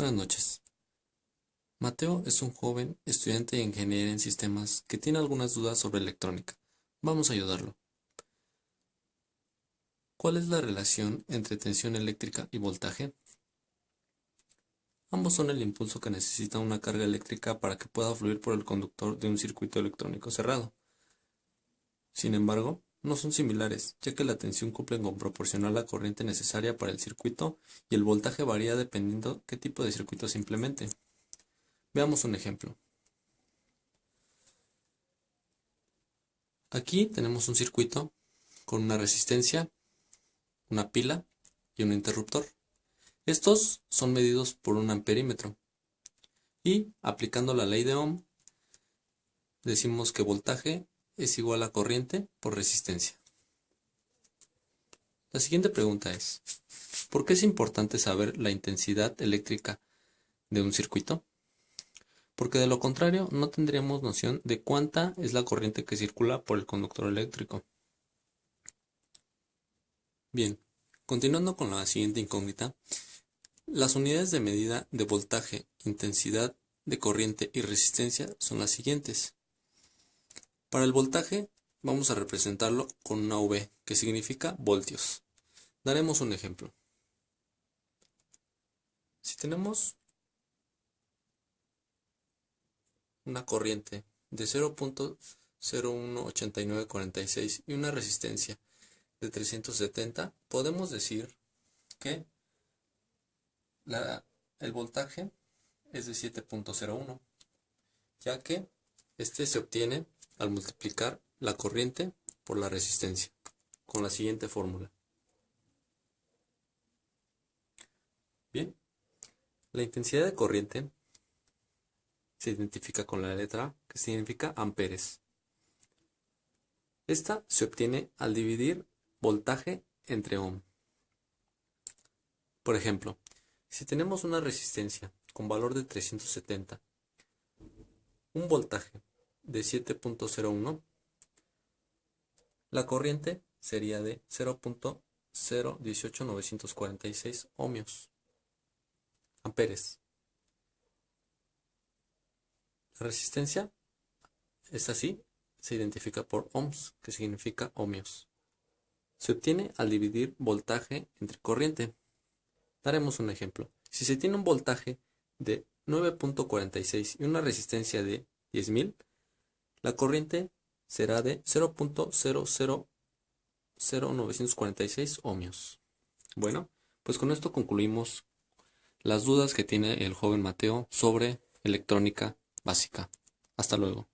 Buenas noches. Mateo es un joven estudiante de ingeniería en sistemas que tiene algunas dudas sobre electrónica. Vamos a ayudarlo. ¿Cuál es la relación entre tensión eléctrica y voltaje? Ambos son el impulso que necesita una carga eléctrica para que pueda fluir por el conductor de un circuito electrónico cerrado. Sin embargo, no son similares, ya que la tensión cumple con proporcionar la corriente necesaria para el circuito y el voltaje varía dependiendo qué tipo de circuito se implemente. Veamos un ejemplo. Aquí tenemos un circuito con una resistencia, una pila y un interruptor. Estos son medidos por un amperímetro y aplicando la ley de Ohm decimos que voltaje es igual a corriente por resistencia. La siguiente pregunta es, ¿por qué es importante saber la intensidad eléctrica de un circuito? Porque de lo contrario no tendríamos noción de cuánta es la corriente que circula por el conductor eléctrico. Bien, continuando con la siguiente incógnita, las unidades de medida de voltaje, intensidad de corriente y resistencia son las siguientes. Para el voltaje vamos a representarlo con una V, que significa voltios. Daremos un ejemplo. Si tenemos una corriente de 0.018946 y una resistencia de 370, podemos decir que el voltaje es de 7.01, ya que este se obtiene al multiplicar la corriente por la resistencia, con la siguiente fórmula. Bien, la intensidad de corriente se identifica con la letra A, que significa amperes. Esta se obtiene al dividir voltaje entre ohm. Por ejemplo, si tenemos una resistencia con valor de 370, un voltaje de 7.01, la corriente sería de 0.018946 ohmios, amperes. La resistencia es así, se identifica por ohms, que significa ohmios. Se obtiene al dividir voltaje entre corriente. Daremos un ejemplo. Si se tiene un voltaje de 9.46 y una resistencia de 10.000, la corriente será de 0.000946 ohmios. Bueno, pues con esto concluimos las dudas que tiene el joven Mateo sobre electrónica básica. Hasta luego.